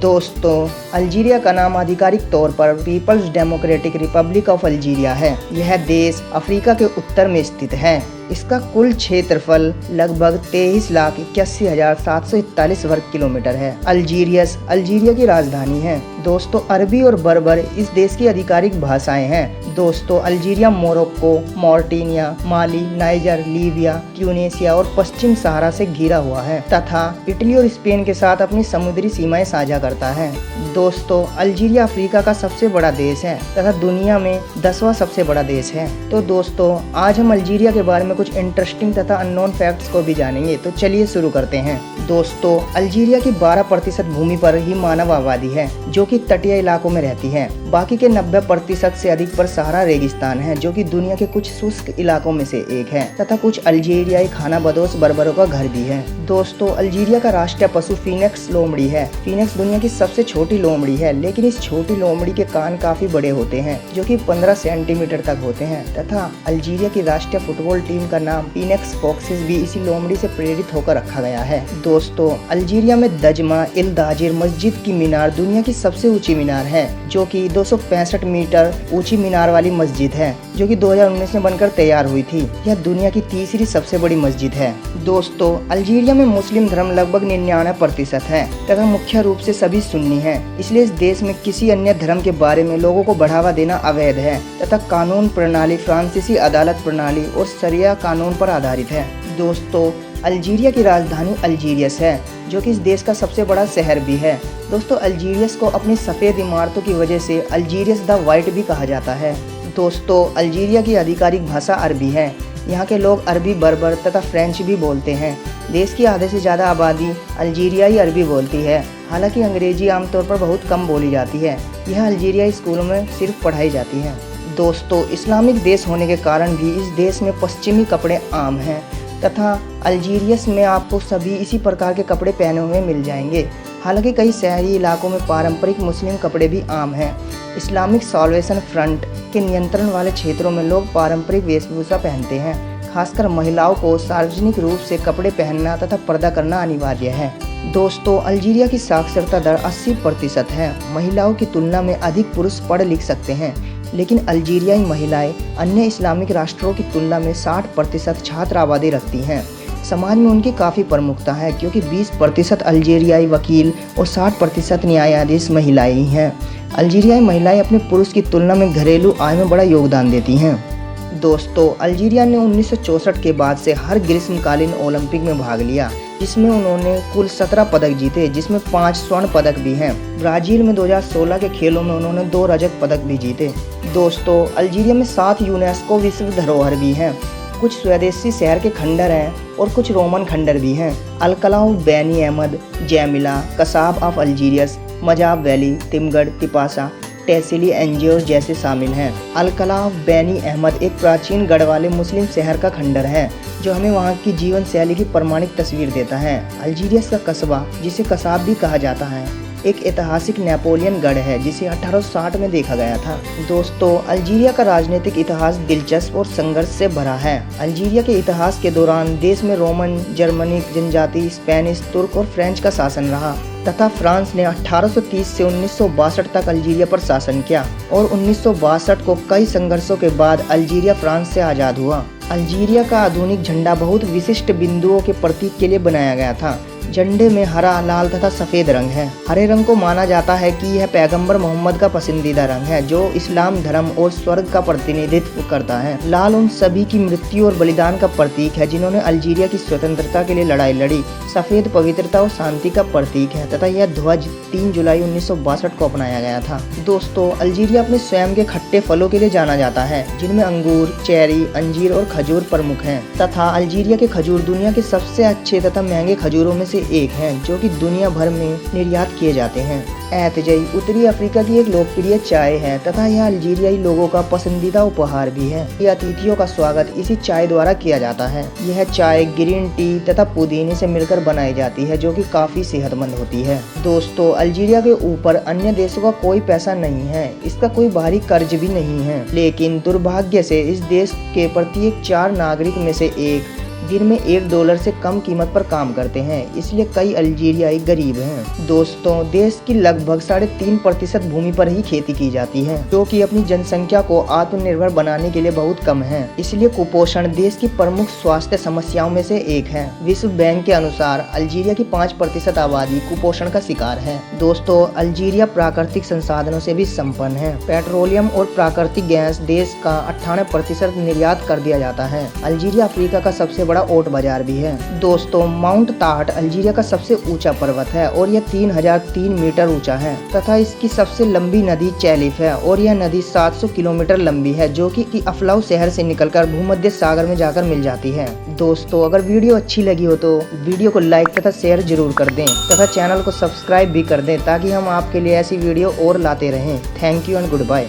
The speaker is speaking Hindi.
दोस्तों, अल्जीरिया का नाम आधिकारिक तौर पर People's Democratic Republic of Algeria है। यह देश अफ्रीका के उत्तर में स्थित है। इसका कुल क्षेत्रफल लगभग 23,81,741 वर्ग किलोमीटर है। अल्जीरियस अल्जीरिया की राजधानी है। दोस्तों, अरबी और बर्बर इस देश की आधिकारिक भाषाएं हैं। दोस्तों, अल्जीरिया मोरक्को, मॉरिटानिया, माली, नाइजर, लीबिया, ट्यूनीसिया और पश्चिम सहारा से घिरा हुआ है तथा इटली और स्पेन के साथ अपनी समुद्री सीमाएं साझा करता है। दोस्तों, अल्जीरिया अफ्रीका का सबसे बड़ा देश है तथा दुनिया में 10वां सबसे बड़ा देश है। तो दोस्तों, आज हम अल्जीरिया के बारे में कुछ इंटरेस्टिंग तथा अननोन फैक्ट्स को भी जानेंगे। तो चलिए शुरू करते हैं। दोस्तों, अल्जीरिया की 12% भूमि पर ही मानव आबादी है जो कि तटीय इलाकों में रहती है। बाकी के 90% से अधिक पर सहारा रेगिस्तान है जो कि दुनिया के कुछ शुष्क इलाकों में से एक है तथा कुछ अल्जीरियाई खानाबदोश बर्बरों का घर भी है। दोस्तों, अल्जीरिया का राष्ट्रीय पशु फीनिक्स लोमड़ी है। फीनिक्स दुनिया की सबसे छोटी लोमड़ी है, लेकिन इस छोटी लोमड़ी के कान काफी बड़े होते हैं जो कि 15 सेंटीमीटर तक होते हैं तथा अल्जीरिया की राष्ट्रीय फुटबॉल टीम का नाम फीनिक्स फॉक्सेस भी इसी लोमड़ी से प्रेरित होकर रखा गया है। दोस्तों, अल्जीरिया में दजमा इल दाजिर मस्जिद की मीनार दुनिया की सबसे ऊंची मीनार है जो कि 265 मीटर ऊंची मीनार वाली मस्जिद है जो कि 2019 में बनकर तैयार हुई थी। यह दुनिया की तीसरी सबसे बड़ी मस्जिद है। दोस्तों, अल्जीरिया में मुस्लिम धर्म लगभग 99% है तथा मुख्य रूप से सभी सुन्नी हैं। इसलिए इस देश में किसी अन्य धर्म के बारे में लोगों को बढ़ावा देना अवैध है तथा कानून प्रणाली फ्रांसीसी अदालत प्रणाली और शरिया कानून पर आधारित है। दोस्तों, अल्जीरिया की राजधानी अल्जीरियस है जो कि इस देश का सबसे बड़ा शहर भी है। दोस्तों, अल्जीरियस को अपनी सफ़ेद इमारतों की वजह से अल्जीरियस द वाइट भी कहा जाता है। दोस्तों, अल्जीरिया की आधिकारिक भाषा अरबी है। यहाँ के लोग अरबी, बर्बर तथा फ्रेंच भी बोलते हैं। देश की आधे से ज़्यादा आबादी अल्जीरियाई अरबी बोलती है। हालांकि अंग्रेजी आमतौर पर बहुत कम बोली जाती है। यह अल्जीरियाई स्कूलों में सिर्फ पढ़ाई जाती है। दोस्तों, इस्लामिक देश होने के कारण भी इस देश में पश्चिमी कपड़े आम हैं तथा अल्जीरियस में आपको सभी इसी प्रकार के कपड़े पहने हुए मिल जाएंगे। हालांकि कई शहरी इलाकों में पारंपरिक मुस्लिम कपड़े भी आम हैं। इस्लामिक साल्वेशन फ्रंट के नियंत्रण वाले क्षेत्रों में लोग पारंपरिक वेशभूषा पहनते हैं। खासकर महिलाओं को सार्वजनिक रूप से कपड़े पहनना तथा पर्दा करना अनिवार्य है। दोस्तों, अल्जीरिया की साक्षरता दर 80% है। महिलाओं की तुलना में अधिक पुरुष पढ़ लिख सकते हैं, लेकिन अल्जीरियाई महिलाएं अन्य इस्लामिक राष्ट्रों की तुलना में 60% छात्र आबादी रखती हैं। समाज में उनकी काफ़ी प्रमुखता है क्योंकि 20% अल्जीरियाई वकील और 60% न्यायाधीश महिलाएं ही हैं। अल्जीरियाई महिलाएं अपने पुरुष की तुलना में घरेलू आय में बड़ा योगदान देती हैं। दोस्तों, अल्जीरिया ने 1964 के बाद से हर ग्रीष्मकालीन ओलंपिक में भाग लिया जिसमें उन्होंने कुल 17 पदक जीते, जिसमें 5 स्वर्ण पदक भी हैं। ब्राज़ील में 2016 के खेलों में उन्होंने 2 रजत पदक भी जीते। दोस्तों, अल्जीरिया में 7 यूनेस्को विश्व धरोहर भी हैं। कुछ स्वदेशी शहर के खंडर हैं और कुछ रोमन खंडर भी हैं। Al Qalaa, Beni Hammad, Djemila, Casbah of Algiers, M'zab valley, Timgad, Tipasa, Tassili, n'Ajjer जैसे शामिल हैं। अलकलाउ बेनी अहमद एक प्राचीन गढ़ वाले मुस्लिम शहर का खंडर है जो हमें वहाँ की जीवन शैली की प्रमाणिक तस्वीर देता है। अल्जीरियस का कस्बा, जिसे कसाब भी कहा जाता है, एक ऐतिहासिक नेपोलियन गढ़ है जिसे 1860 में देखा गया था। दोस्तों, अल्जीरिया का राजनीतिक इतिहास दिलचस्प और संघर्ष से भरा है। अल्जीरिया के इतिहास के दौरान देश में रोमन, जर्मनिक जनजाति, स्पेनिश, तुर्क और फ्रेंच का शासन रहा तथा फ्रांस ने 1830 से 1962 तक अल्जीरिया पर शासन किया और 1962 को कई संघर्षों के बाद अल्जीरिया फ्रांस से आज़ाद हुआ। अल्जीरिया का आधुनिक झंडा बहुत विशिष्ट बिंदुओं के प्रतीक के लिए बनाया गया था। झंडे में हरा, लाल तथा सफ़ेद रंग है। हरे रंग को माना जाता है कि यह पैगंबर मोहम्मद का पसंदीदा रंग है जो इस्लाम धर्म और स्वर्ग का प्रतिनिधित्व करता है। लाल उन सभी की मृत्यु और बलिदान का प्रतीक है जिन्होंने अल्जीरिया की स्वतंत्रता के लिए लड़ाई लड़ी। सफ़ेद पवित्रता और शांति का प्रतीक है तथा यह ध्वज 3 जुलाई 1962 को अपनाया गया था। दोस्तों, अल्जीरिया अपने स्वयं के खट्टे फलों के लिए जाना जाता है जिनमें अंगूर, चेरी, अंजीर और खजूर प्रमुख हैं तथा अल्जीरिया के खजूर दुनिया के सबसे अच्छे तथा महंगे खजूरों में से एक हैं जो कि दुनिया भर में निर्यात किए जाते हैं। ऐतजई उत्तरी अफ्रीका की एक लोकप्रिय चाय है तथा यह अल्जीरियाई लोगों का पसंदीदा उपहार भी है। ये अतिथियों का स्वागत इसी चाय द्वारा किया जाता है। यह चाय ग्रीन टी तथा पुदीने से मिलकर बनाई जाती है जो कि काफी सेहतमंद होती है। दोस्तों, अल्जीरिया के ऊपर अन्य देशों का कोई पैसा नहीं है। इसका कोई बाहरी कर्ज भी नहीं है, लेकिन दुर्भाग्य से इस देश के प्रत्येक 4 नागरिक में से एक दिन में $1 से कम कीमत पर काम करते हैं, इसलिए कई अल्जीरियाई गरीब हैं। दोस्तों, देश की लगभग 3.5% भूमि पर ही खेती की जाती है, जो कि अपनी जनसंख्या को आत्मनिर्भर बनाने के लिए बहुत कम है। इसलिए कुपोषण देश की प्रमुख स्वास्थ्य समस्याओं में से एक है। विश्व बैंक के अनुसार अल्जीरिया की 5% आबादी कुपोषण का शिकार है। दोस्तों, अल्जीरिया प्राकृतिक संसाधनों से भी संपन्न है। पेट्रोलियम और प्राकृतिक गैस देश का 98% निर्यात कर दिया जाता है। अल्जीरिया अफ्रीका का सबसे बड़ा ओट बाजार भी है। दोस्तों, माउंट ताहट अल्जीरिया का सबसे ऊंचा पर्वत है और यह 3003 मीटर ऊंचा है तथा इसकी सबसे लंबी नदी चैलिफ है और यह नदी 700 किलोमीटर लंबी है, जो कि अफलाउ शहर से निकलकर भूमध्य सागर में जाकर मिल जाती है। दोस्तों, अगर वीडियो अच्छी लगी हो तो वीडियो को लाइक तथा शेयर जरूर कर दें तथा चैनल को सब्सक्राइब भी कर दें, ताकि हम आपके लिए ऐसी वीडियो और लाते रहें। Thank you and good bye.